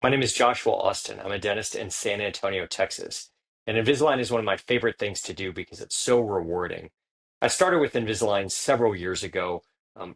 My name is Joshua Austin. I'm a dentist in San Antonio, Texas. And Invisalign is one of my favorite things to do because it's so rewarding. I started with Invisalign several years ago,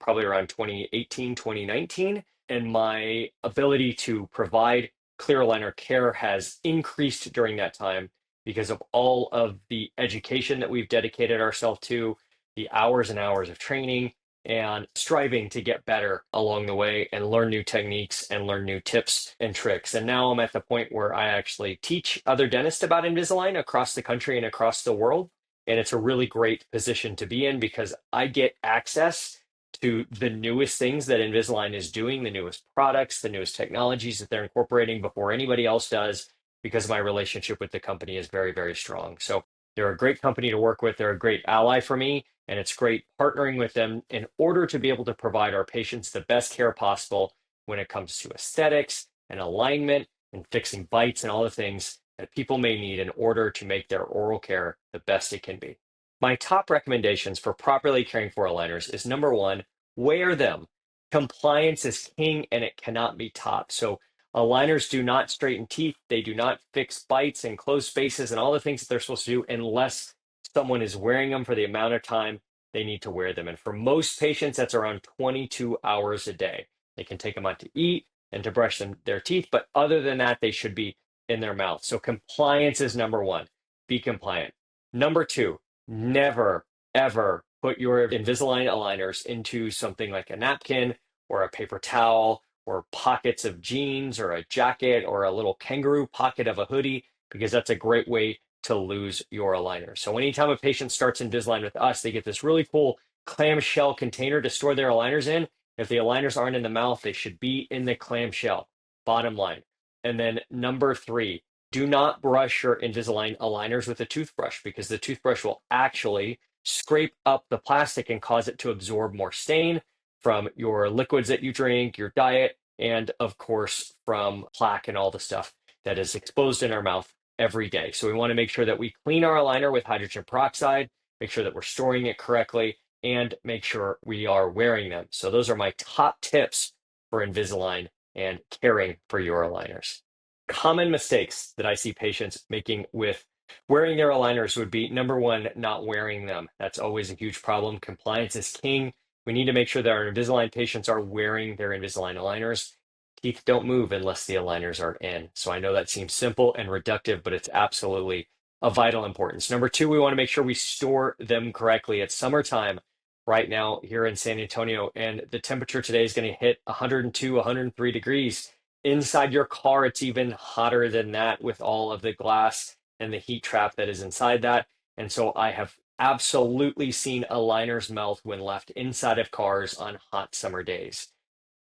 probably around 2018, 2019, and my ability to provide clear aligner care has increased during that time because of all of the education that we've dedicated ourselves to, the hours and hours of training, and striving to get better along the way and learn new techniques and learn new tips and tricks. And now I'm at the point where I actually teach other dentists about Invisalign across the country and across the world. And it's a really great position to be in because I get access to the newest things that Invisalign is doing, the newest products, the newest technologies that they're incorporating before anybody else does, because my relationship with the company is very, very strong. So they're a great company to work with. They're a great ally for me. And it's great partnering with them in order to be able to provide our patients the best care possible when it comes to aesthetics and alignment and fixing bites and all the things that people may need in order to make their oral care the best it can be. My top recommendations for properly caring for aligners is number one, wear them. Compliance is king and it cannot be topped. So aligners do not straighten teeth. They do not fix bites and close spaces and all the things that they're supposed to do unless someone is wearing them for the amount of time they need to wear them. And for most patients, that's around 22 hours a day. They can take them out to eat and to brush their teeth, but other than that, they should be in their mouth. So compliance is number one. Be compliant. Number two, never, ever put your Invisalign aligners into something like a napkin or a paper towel or pockets of jeans or a jacket or a little kangaroo pocket of a hoodie, because that's a great way to lose your aligner. So anytime a patient starts Invisalign with us, they get this really cool clamshell container to store their aligners in. If the aligners aren't in the mouth, they should be in the clamshell, bottom line. And then number three, do not brush your Invisalign aligners with a toothbrush because the toothbrush will actually scrape up the plastic and cause it to absorb more stain from your liquids that you drink, your diet, and of course from plaque and all the stuff that is exposed in our mouth every day. So we want to make sure that we clean our aligner with hydrogen peroxide, make sure that we're storing it correctly, and make sure we are wearing them. So those are my top tips for Invisalign and caring for your aligners. Common mistakes that I see patients making with wearing their aligners would be number one, not wearing them. That's always a huge problem. Compliance is king. We need to make sure that our Invisalign patients are wearing their Invisalign aligners. Teeth don't move unless the aligners are in. So I know that seems simple and reductive, but it's absolutely of vital importance. Number two, we want to make sure we store them correctly. It's summertime right now here in San Antonio, and the temperature today is going to hit 102, 103 degrees. Inside your car, it's even hotter than that with all of the glass and the heat trap that is inside that. And so I have absolutely seen aligners melt when left inside of cars on hot summer days.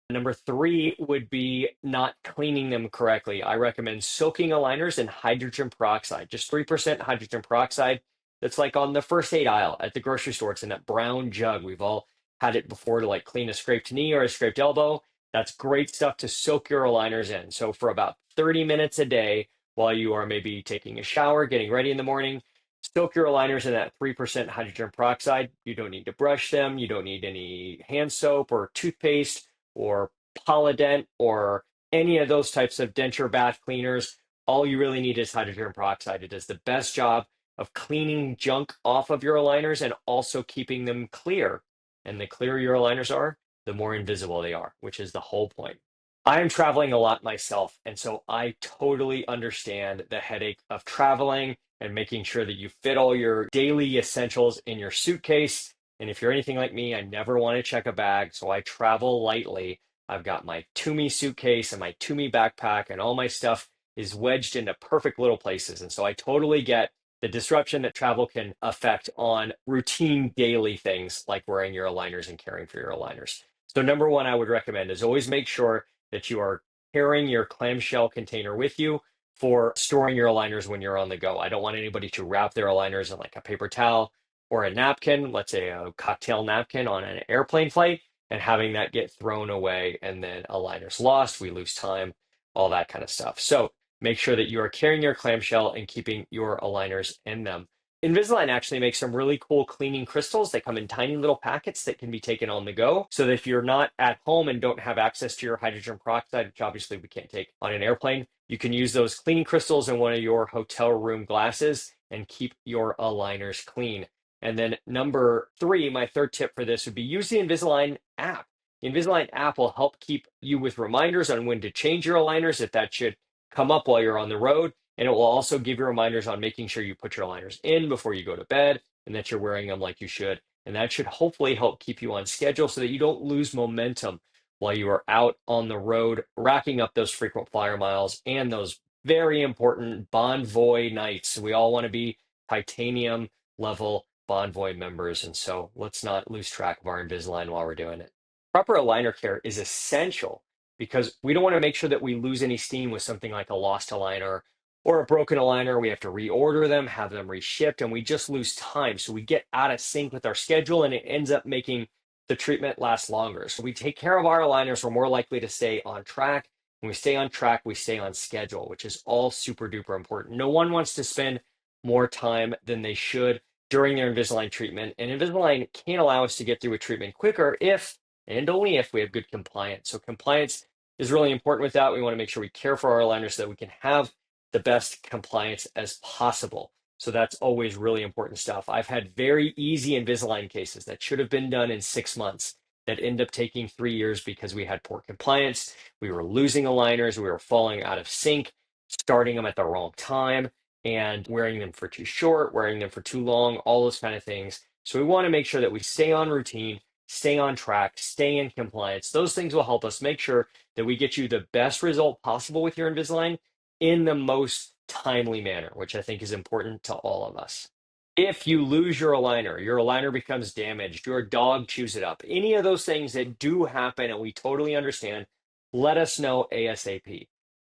Number three would be not cleaning them correctly. I recommend soaking aligners in hydrogen peroxide, just 3% hydrogen peroxide. That's like on the first aid aisle at the grocery store. It's in that brown jug. We've all had it before to like clean a scraped knee or a scraped elbow. That's great stuff to soak your aligners in. So for about 30 minutes a day, while you are maybe taking a shower, getting ready in the morning, soak your aligners in that 3% hydrogen peroxide. You don't need to brush them. You don't need any hand soap or toothpaste or Polident or any of those types of denture bath cleaners. All you really need is hydrogen peroxide. It does the best job of cleaning junk off of your aligners and also keeping them clear. And the clearer your aligners are, the more invisible they are, which is the whole point. I am traveling a lot myself, and so I totally understand the headache of traveling and making sure that you fit all your daily essentials in your suitcase. And if you're anything like me, I never want to check a bag, so I travel lightly. I've got my Toomey suitcase and my Toomey backpack, and all my stuff is wedged into perfect little places. And so I totally get the disruption that travel can affect on routine daily things like wearing your aligners and caring for your aligners. So number one, I would recommend is always make sure that you are carrying your clamshell container with you for storing your aligners when you're on the go. I don't want anybody to wrap their aligners in like a paper towel or a napkin, let's say a cocktail napkin on an airplane flight, and having that get thrown away and then aligners lost, we lose time, all that kind of stuff. So make sure that you are carrying your clamshell and keeping your aligners in them. Invisalign actually makes some really cool cleaning crystals. They come in tiny little packets that can be taken on the go. So that if you're not at home and don't have access to your hydrogen peroxide, which obviously we can't take on an airplane, you can use those cleaning crystals in one of your hotel room glasses and keep your aligners clean. And then number three, my third tip for this would be use the Invisalign app. The Invisalign app will help keep you with reminders on when to change your aligners if that should come up while you're on the road. And it will also give you reminders on making sure you put your aligners in before you go to bed and that you're wearing them like you should. And that should hopefully help keep you on schedule so that you don't lose momentum while you are out on the road, racking up those frequent flyer miles and those very important Bonvoy nights. We all want to be titanium level Bonvoy members. And so let's not lose track of our Invisalign while we're doing it. Proper aligner care is essential because we don't want to make sure that we lose any steam with something like a lost aligner or a broken aligner. We have to reorder them, have them reshipped, and we just lose time. So we get out of sync with our schedule and it ends up making the treatment last longer. So we take care of our aligners, we're more likely to stay on track. When we stay on track, we stay on schedule, which is all super duper important. No one wants to spend more time than they should during their Invisalign treatment. And Invisalign can allow us to get through a treatment quicker if and only if we have good compliance. So compliance is really important with that. We want to make sure we care for our aligners so that we can have the best compliance as possible. So that's always really important stuff. I've had very easy Invisalign cases that should have been done in 6 months that end up taking 3 years because we had poor compliance. We were losing aligners. We were falling out of sync, starting them at the wrong time and wearing them for too short, wearing them for too long, all those kind of things. So we want to make sure that we stay on routine, stay on track, stay in compliance. Those things will help us make sure that we get you the best result possible with your Invisalign in the most timely manner, which I think is important to all of us. If you lose your aligner becomes damaged, your dog chews it up, any of those things that do happen and we totally understand, let us know ASAP.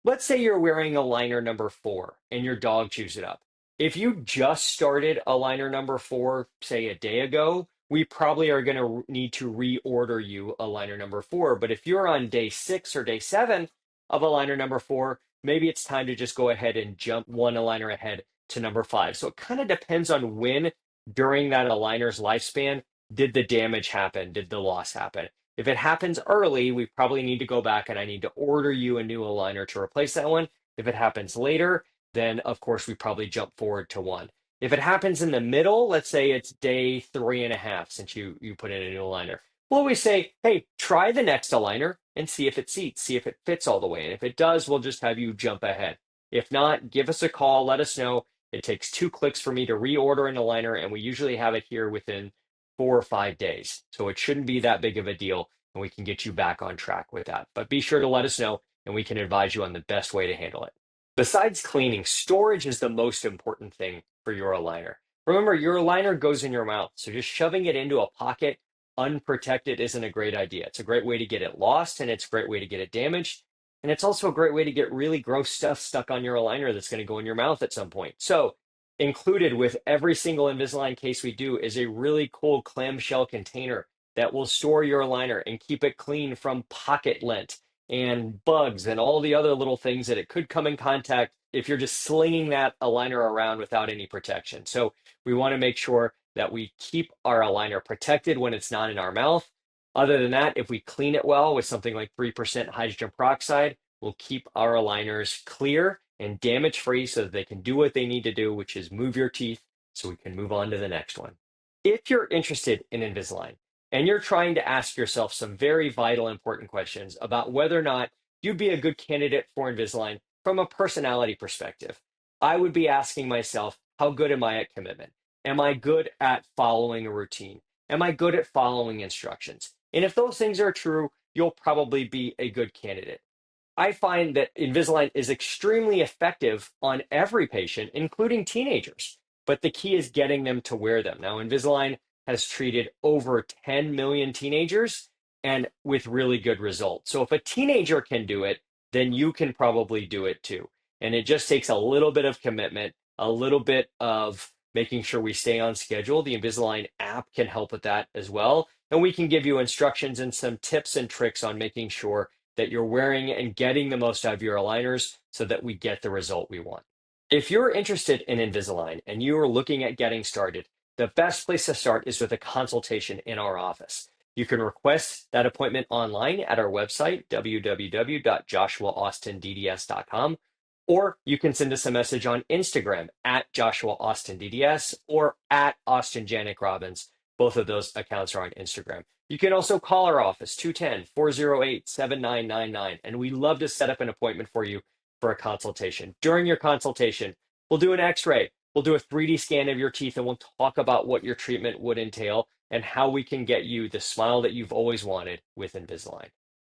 Let's say you're wearing aligner number 4 and your dog chews it up. If you just started aligner number 4, say a day ago, we probably are going to need to reorder you aligner number 4. But if you're on day 6 or day 7 of aligner number 4, maybe it's time to just go ahead and jump one aligner ahead to number 5. So it kind of depends on when during that aligner's lifespan did the damage happen, did the loss happen. If it happens early, we probably need to go back and I need to order you a new aligner to replace that one. If it happens later, then of course we probably jump forward to one. If it happens in the middle, let's say it's day 3.5 since you put in a new aligner, we'll always say, hey, try the next aligner and see if it seats, see if it fits all the way. And if it does, we'll just have you jump ahead. If not, give us a call, let us know. It takes 2 clicks for me to reorder an aligner, and we usually have it here within 4 or 5 days. So it shouldn't be that big of a deal, and we can get you back on track with that. But be sure to let us know, and we can advise you on the best way to handle it. Besides cleaning, storage is the most important thing for your aligner. Remember, your aligner goes in your mouth, so just shoving it into a pocket unprotected isn't a great idea. It's a great way to get it lost, and it's a great way to get it damaged. And it's also a great way to get really gross stuff stuck on your aligner that's going to go in your mouth at some point. So included with every single Invisalign case we do is a really cool clamshell container that will store your aligner and keep it clean from pocket lint and bugs and all the other little things that it could come in contact if you're just slinging that aligner around without any protection. So we want to make sure that we keep our aligner protected when it's not in our mouth. Other than that, if we clean it well with something like 3% hydrogen peroxide, we'll keep our aligners clear and damage free so that they can do what they need to do, which is move your teeth so we can move on to the next one. If you're interested in Invisalign and you're trying to ask yourself some very vital, important questions about whether or not you'd be a good candidate for Invisalign from a personality perspective, I would be asking myself, how good am I at commitment? Am I good at following a routine? Am I good at following instructions? And if those things are true, you'll probably be a good candidate. I find that Invisalign is extremely effective on every patient, including teenagers. But the key is getting them to wear them. Now, Invisalign has treated over 10 million teenagers and with really good results. So if a teenager can do it, then you can probably do it too. And it just takes a little bit of commitment, a little bit of making sure we stay on schedule. The Invisalign app can help with that as well. And we can give you instructions and some tips and tricks on making sure that you're wearing and getting the most out of your aligners so that we get the result we want. If you're interested in Invisalign and you are looking at getting started, the best place to start is with a consultation in our office. You can request that appointment online at our website, www.joshuaaustinDDS.com, or you can send us a message on Instagram at JoshuaAustinDDS or at Austin Janik Robbins. Both of those accounts are on Instagram. You can also call our office, 210-408-7999, and we love to set up an appointment for you for a consultation. During your consultation, we'll do an x-ray, we'll do a 3D scan of your teeth, and we'll talk about what your treatment would entail and how we can get you the smile that you've always wanted with Invisalign.